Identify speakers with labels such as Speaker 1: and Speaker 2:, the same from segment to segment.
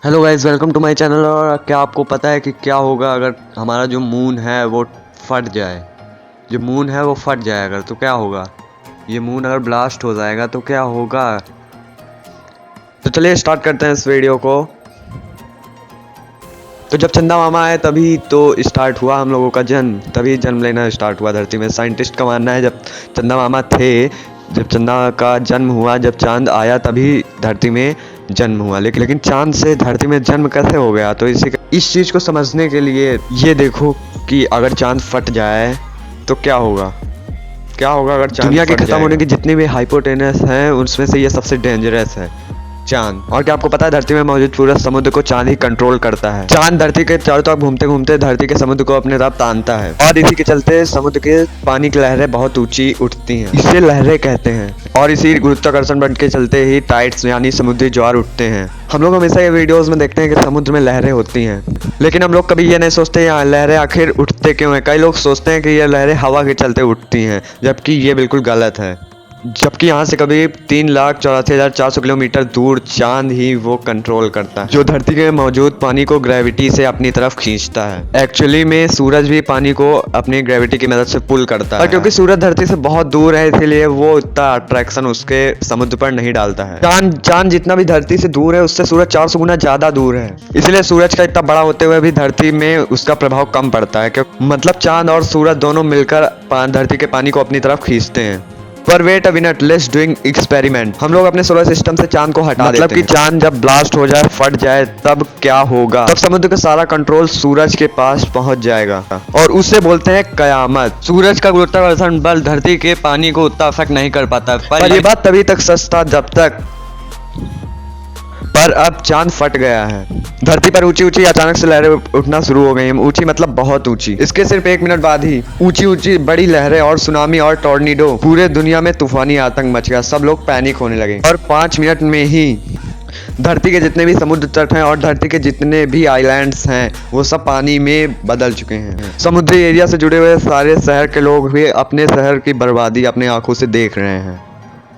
Speaker 1: Hello guys, welcome to my channel. और क्या आपको पता है कि क्या होगा अगर हमारा जो मून है वो फट जाए। जो मून है वो फट जाए अगर, तो क्या होगा। ये मून अगर ब्लास्ट हो जाएगा तो क्या होगा। तो चलिए स्टार्ट करते हैं इस वीडियो को। तो जब चंदा मामा आए तभी तो स्टार्ट हुआ हम लोगों का जन्म, तभी जन्म लेना स्टार्ट हुआ धरती में। साइंटिस्ट का मानना है जब चंदा मामा थे, जब चंदा का जन्म हुआ, जब चांद आया तभी धरती में जन्म हुआ। लेकिन चांद से धरती में जन्म कैसे हो गया। तो इस चीज़ को समझने के लिए ये देखो कि अगर चांद फट जाए तो क्या होगा। क्या होगा अगर चांद दुनिया के खत्म होने की जितनी भी हाइपोटेनस हैं उनमें से ये सबसे डेंजरस है, चांद। और क्या आपको पता है धरती में मौजूद पूरा समुद्र को चांद ही कंट्रोल करता है। चांद धरती के चारों तरफ घूमते घूमते धरती के समुद्र को अपने तरफ तानता है और इसी के चलते समुद्र के पानी की लहरें बहुत ऊंची उठती हैं, इसे लहरें कहते हैं। और इसी गुरुत्वाकर्षण बल के चलते ही टाइड्स यानी समुद्री ज्वार उठते हैं। हम लोग हमेशा ये वीडियोस में देखते हैं कि समुद्र में लहरें होती हैं, लेकिन हम लोग कभी ये नहीं सोचते यहाँ लहरें आखिर उठते क्यों हैं। कई लोग सोचते हैं कि ये लहरें हवा के चलते उठती हैं, जबकि ये बिल्कुल गलत है। जबकि यहाँ से करीब 3,84,400 किलोमीटर दूर चांद ही वो कंट्रोल करता है, जो धरती के मौजूद पानी को ग्रेविटी से अपनी तरफ खींचता है। एक्चुअली में सूरज भी पानी को अपनी ग्रेविटी की मदद से पुल करता है, और क्योंकि सूरज धरती से बहुत दूर है इसीलिए वो इतना अट्रैक्शन उसके समुद्र पर नहीं डालता है। चांद जितना भी धरती से दूर है उससे सूरज 400 गुना ज्यादा दूर है, इसलिए सूरज का इतना बड़ा होते हुए भी धरती में उसका प्रभाव कम पड़ता है। मतलब चांद और सूरज दोनों मिलकर धरती के पानी को अपनी तरफ खींचते हैं। पर wait a minute, let's doing experiment. हम लोग अपने सोलर सिस्टम से चांद को हटा देते हैं। मतलब कि चांद जब ब्लास्ट हो जाए, फट जाए, तब क्या होगा। तब समुद्र का सारा कंट्रोल सूरज के पास पहुंच जाएगा और उसे बोलते हैं कयामत। सूरज का गुरुत्वाकर्षण बल धरती के पानी को उतना अफेक्ट नहीं कर पाता, पर ये बात तभी तक सच था जब तक, पर अब चांद फट गया है। धरती पर ऊंची ऊंची अचानक से लहरें उठना शुरू हो गई हैं। ऊंची मतलब बहुत ऊंची। इसके सिर्फ 1 मिनट बाद ही ऊंची ऊंची बड़ी लहरें और सुनामी और टॉर्नेडो, पूरे दुनिया में तूफानी आतंक मच गया। सब लोग पैनिक होने लगे और 5 मिनट में ही धरती के जितने भी समुद्र तट हैं और धरती के जितने भी आइलैंड्स हैं वो सब पानी में बदल चुके हैं। समुद्री एरिया से जुड़े हुए सारे शहर के लोग भी अपने शहर की बर्बादी अपने आंखों से देख रहे हैं।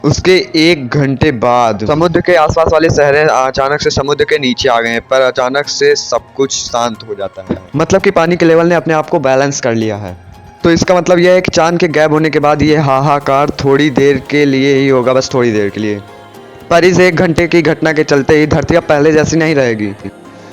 Speaker 1: उसके 1 घंटे बाद समुद्र के आसपास वाले शहर अचानक से समुद्र के नीचे आ गए हैं, पर अचानक से सब कुछ शांत हो जाता है। मतलब कि पानी के लेवल ने अपने आप को बैलेंस कर लिया है। तो इसका मतलब यह है कि चांद के गायब होने के बाद ये हाहाकार थोड़ी देर के लिए ही होगा, बस थोड़ी देर के लिए। पर इस 1 घंटे की घटना के चलते ही धरती अब पहले जैसी नहीं रहेगी।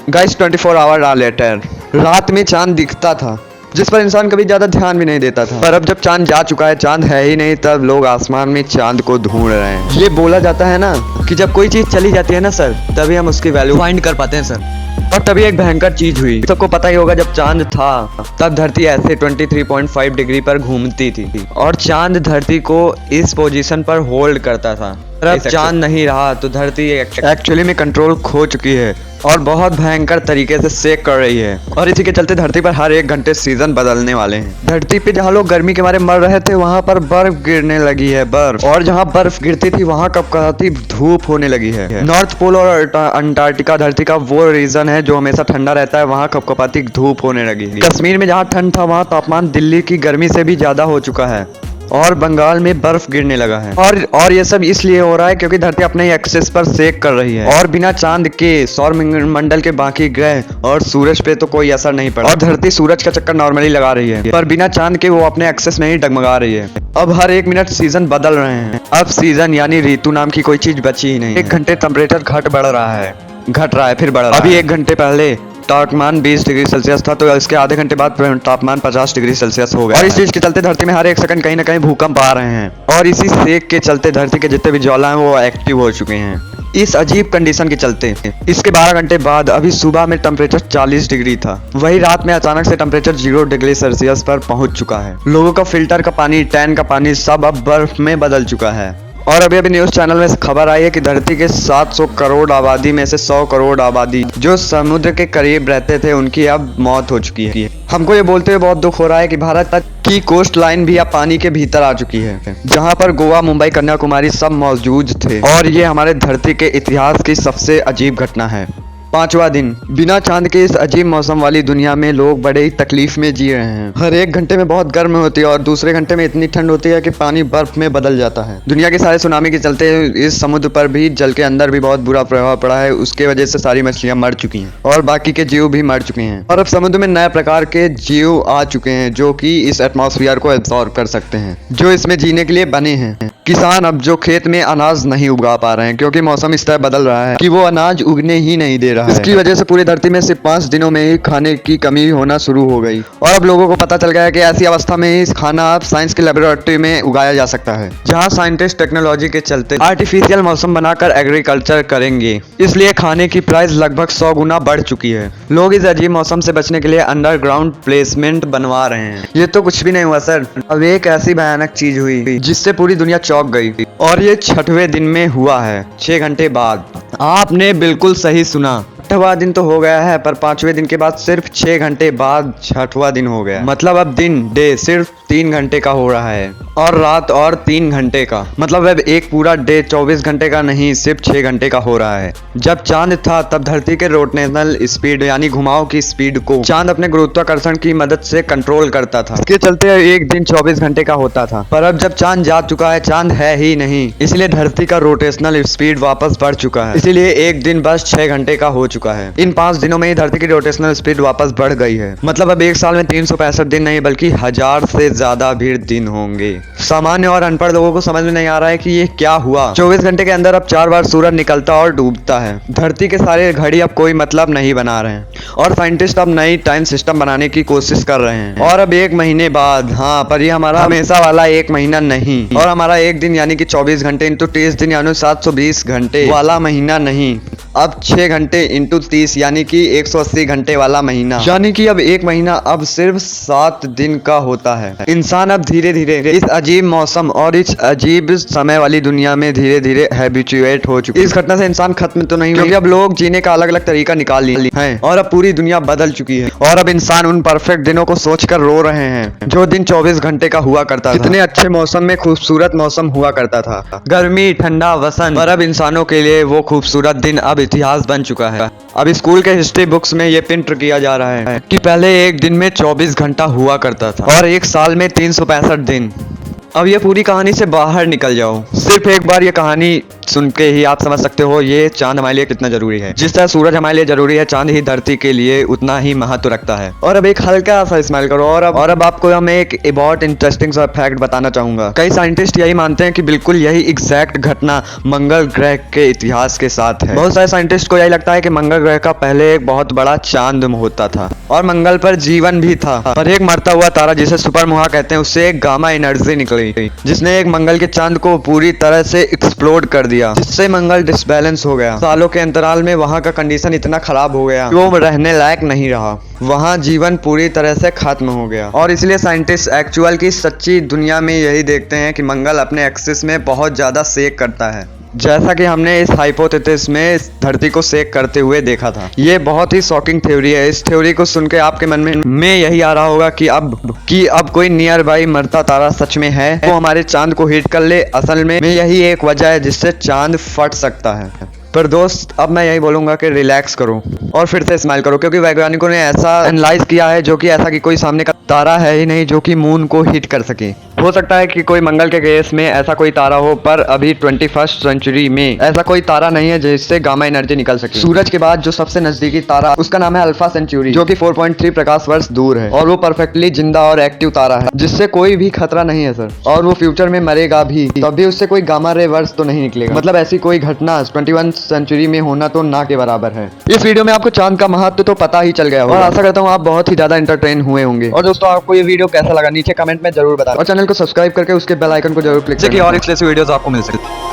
Speaker 1: गाइस 24 आवर लेटर रात में चांद दिखता था, जिस पर इंसान कभी ज्यादा ध्यान भी नहीं देता था। पर अब जब चांद जा चुका है, चांद है ही नहीं, तब लोग आसमान में चांद को ढूंढ रहे हैं। ये बोला जाता है ना कि जब कोई चीज चली जाती है ना सर, तभी हम उसकी वैल्यू फाइंड कर पाते हैं सर। और तभी एक भयंकर चीज हुई। सबको पता ही होगा जब चांद था तब धरती ऐसे 23.5 डिग्री पर घूमती थी और चांद धरती को इस पोजीशन पर होल्ड करता था। अब चांद नहीं रहा तो धरती एक्चुअली में कंट्रोल खो चुकी है और बहुत भयंकर तरीके से सेक कर रही है। और इसी के चलते धरती पर हर 1 घंटे सीजन बदलने वाले हैं। धरती पे जहाँ लोग गर्मी के मारे मर रहे थे वहाँ पर बर्फ गिरने लगी है, बर्फ। और जहाँ बर्फ गिरती थी वहाँ कपकपाती धूप होने लगी है। नॉर्थ पोल और अंटार्कटिका धरती का वो रीजन है जो हमेशा ठंडा रहता है, वहाँ कपकपाती धूप होने लगी है। कश्मीर में जहाँ ठंड था वहाँ तापमान दिल्ली की गर्मी से भी ज्यादा हो चुका है और बंगाल में बर्फ गिरने लगा है। और ये सब इसलिए हो रहा है क्योंकि धरती अपने ही एक्सिस पर सेक कर रही है और बिना चांद के सौर मंडल के बाकी ग्रह और सूरज पे तो कोई असर नहीं पड़ा। और धरती सूरज का चक्कर नॉर्मली लगा रही है, पर बिना चांद के वो अपने एक्सिस में ही डगमगा रही है। अब हर 1 मिनट सीजन बदल रहे हैं। अब सीजन यानी ऋतु नाम की कोई चीज बची ही नहीं। 1 घंटे टेम्परेचर घट रहा है फिर बढ़ रहा है। अभी 1 घंटे पहले तापमान 20 डिग्री सेल्सियस था, तो इसके आधे घंटे बाद तापमान 50 डिग्री सेल्सियस हो गया। और इस चीज के चलते धरती में हर 1 सेकंड कहीं ना कहीं भूकंप आ रहे हैं और इसी सेक के चलते धरती के जितने भी ज्वाला हैं वो एक्टिव हो चुके हैं। इस अजीब कंडीशन के चलते इसके 12 घंटे बाद अभी सुबह में टेम्परेचर 40 डिग्री था, वही रात में अचानक से टेम्परेचर 0 डिग्री सेल्सियस पर पहुंच चुका है। लोगों का फिल्टर का पानी, टैंक का पानी सब अब बर्फ में बदल चुका है। और अभी न्यूज चैनल में खबर आई है कि धरती के 700 करोड़ आबादी में से 100 करोड़ आबादी जो समुद्र के करीब रहते थे उनकी अब मौत हो चुकी है। हमको ये बोलते हुए बहुत दुख हो रहा है कि भारत तक की कोस्ट लाइन भी अब पानी के भीतर आ चुकी है, जहाँ पर गोवा, मुंबई, कन्याकुमारी सब मौजूद थे। और ये हमारे धरती के इतिहास की सबसे अजीब घटना है। 5वां दिन। बिना चांद के इस अजीब मौसम वाली दुनिया में लोग बड़े ही तकलीफ में जी रहे हैं। हर एक घंटे में बहुत गर्म होती है और दूसरे घंटे में इतनी ठंड होती है कि पानी बर्फ में बदल जाता है। दुनिया के सारे सुनामी के चलते इस समुद्र पर भी जल के अंदर भी बहुत बुरा प्रभाव पड़ा है। उसके वजह से सारी मछलियां मर चुकी हैं और बाकी के जीव भी मर चुके हैं। और अब समुद्र में नए प्रकार के जीव आ चुके हैं जो कि इस एटमॉस्फेयर को एब्जॉर्ब कर सकते हैं, जो इसमें जीने के लिए बने हैं। किसान अब जो खेत में अनाज नहीं उगा पा रहे हैं क्योंकि मौसम इस तरह बदल रहा है कि वो अनाज उगने ही नहीं दे रहा है। इसकी वजह से पूरी धरती में सिर्फ 5 दिनों में ही खाने की कमी होना शुरू हो गई और अब लोगों को पता चल गया है कि ऐसी अवस्था में ही खाना अब साइंस की लेबोरेटरी में उगाया जा सकता है, जहां साइंटिस्ट टेक्नोलॉजी के चलते आर्टिफिशियल मौसम बनाकर एग्रीकल्चर करेंगे। इसलिए खाने की प्राइस लगभग 100 गुना बढ़ चुकी है। लोग इस अजीब मौसम से बचने के लिए अंडरग्राउंड प्लेसमेंट बनवा रहे हैं। ये तो कुछ भी नहीं हुआ सर, अब एक ऐसी भयानक चीज हुई जिससे पूरी दुनिया चौंक गई और ये 6वें दिन में हुआ है, 6 घंटे बाद। आपने बिल्कुल सही सुना, 8वां दिन तो हो गया है पर 5वें दिन के बाद सिर्फ 6 घंटे बाद 6वां दिन हो गया। मतलब अब डे सिर्फ 3 घंटे का हो रहा है और रात और 3 घंटे का। मतलब अब एक पूरा डे 24 घंटे का नहीं, सिर्फ 6 घंटे का हो रहा है। जब चांद था तब धरती के रोटेशनल स्पीड यानी घुमाव की स्पीड को चांद अपने गुरुत्वाकर्षण की मदद से कंट्रोल करता था। इसके चलते एक दिन 24 घंटे का होता था। पर अब जब चांद जा चुका है, चांद है ही नहीं, इसलिए धरती का रोटेशनल स्पीड वापस बढ़ चुका है। इसीलिए एक दिन बस 6 घंटे का हो चुका है। इन 5 दिनों में ही धरती की रोटेशनल स्पीड वापस बढ़ गई है। मतलब अब एक साल में 365 दिन नहीं बल्कि 1000 से ज्यादा भी दिन होंगे। सामान्य और अनपढ़ लोगों को समझ में नहीं आ रहा है कि ये क्या हुआ। 24 घंटे के अंदर अब 4 बार सूरज निकलता और डूबता है। धरती के सारे घड़ी अब कोई मतलब नहीं बना रहे हैं और साइंटिस्ट अब नई टाइम सिस्टम बनाने की कोशिश कर रहे हैं। और अब 1 महीने बाद, हाँ, पर ये हमारा हमेशा वाला 1 महीना नहीं और हमारा एक दिन यानी कि 24 घंटे इंटू 30 दिन यानी 720 घंटे वाला महीना नहीं, अब 6 घंटे इंटू 30 यानी कि 180 घंटे वाला महीना। यानी कि अब 1 महीना अब सिर्फ 7 दिन का होता है। इंसान अब धीरे धीरे इस अजीब मौसम और इस अजीब समय वाली दुनिया में धीरे धीरे हैबिचुएट हो चुके। इस घटना से इंसान खत्म तो नहीं, क्योंकि अब लोग जीने का अलग अलग तरीका निकाल लिए हैं और अब पूरी दुनिया बदल चुकी है। और अब इंसान उन परफेक्ट दिनों को सोचकर रो रहे हैं जो दिन 24 घंटे का हुआ करता था। कितने अच्छे मौसम में खूबसूरत मौसम हुआ करता था, गर्मी, ठंडा, वसंत। पर अब इंसानों के लिए वो खूबसूरत दिन अब इतिहास बन चुका है। अब स्कूल के हिस्ट्री बुक्स में ये प्रिंट किया जा रहा है कि पहले एक दिन में 24 घंटा हुआ करता था और एक साल में 365 दिन। अब ये पूरी कहानी से बाहर निकल जाओ। सिर्फ एक बार ये कहानी सुन के ही आप समझ सकते हो ये चांद हमारे लिए कितना जरूरी है। जिस तरह सूरज हमारे लिए जरूरी है, चांद ही धरती के लिए उतना ही महत्व रखता है। और अब एक हल्का सा स्माइल करो। और अब आपको मैं एक बहुत इंटरेस्टिंग सा फैक्ट बताना चाहूंगा। कई साइंटिस्ट यही मानते हैं कि बिल्कुल यही एग्जैक्ट घटना मंगल ग्रह के इतिहास के साथ है। बहुत सारे साइंटिस्ट को यही लगता है कि मंगल ग्रह का पहले एक बहुत बड़ा चांद होता था और मंगल पर जीवन भी था। पर एक मरता हुआ तारा जिसे सुपरनोवा कहते हैं, उससे एक गामा एनर्जी निकली जिसने एक मंगल के चांद को पूरी तरह से एक्सप्लोड कर दिया, जिससे मंगल डिसबैलेंस हो गया। सालों के अंतराल में वहां का कंडीशन इतना खराब हो गया कि वो रहने लायक नहीं रहा। वहां जीवन पूरी तरह से खत्म हो गया और इसलिए साइंटिस्ट एक्चुअल की सच्ची दुनिया में यही देखते हैं कि मंगल अपने एक्सिस में बहुत ज्यादा सेक करता है, जैसा कि हमने इस हाइपोथेसिस में इस धरती को सेक करते हुए देखा था। ये बहुत ही शॉकिंग थ्योरी है। इस थ्योरी को सुन के आपके मन में यही आ रहा होगा कि अब कोई नियर बाई मरता तारा सच में है, वो हमारे चांद को हिट कर ले। असल में यही एक वजह है जिससे चांद फट सकता है। पर दोस्त, अब मैं यही बोलूंगा कि रिलैक्स करो और फिर से स्माइल करो, क्योंकि वैज्ञानिकों ने ऐसा एनालाइज किया है जो कि ऐसा कि कोई सामने का तारा है ही नहीं जो कि मून को हिट कर सके। हो सकता है कि कोई मंगल के केस में ऐसा कोई तारा हो, पर अभी 21st सेंचुरी में ऐसा कोई तारा नहीं है जिससे गामा एनर्जी निकल सके। सूरज के बाद जो सबसे नजदीकी तारा, उसका नाम है अल्फा सेंचुरी, जो कि 4.3 प्रकाश वर्ष दूर है और वो परफेक्टली जिंदा और एक्टिव तारा है जिससे कोई भी खतरा नहीं है सर। और वो फ्यूचर में मरेगा भी, तब भी उससे कोई गामा रे वर्ष तो नहीं निकलेगा। मतलब ऐसी कोई घटना 21 सेंचुरी में होना तो ना के बराबर है। इस वीडियो में आपको चांद का महत्व तो पता ही चल गया होगा और आशा करता हूँ आप बहुत ही ज्यादा एंटरटेन हुए होंगे। और दोस्तों, आपको ये वीडियो कैसा लगा नीचे कमेंट में जरूर बताएं और चैनल को सब्सक्राइब करके उसके बेल आइकन को जरूर क्लिक करें, और एक्सक्लूसिव वीडियोस आपको मिल सके।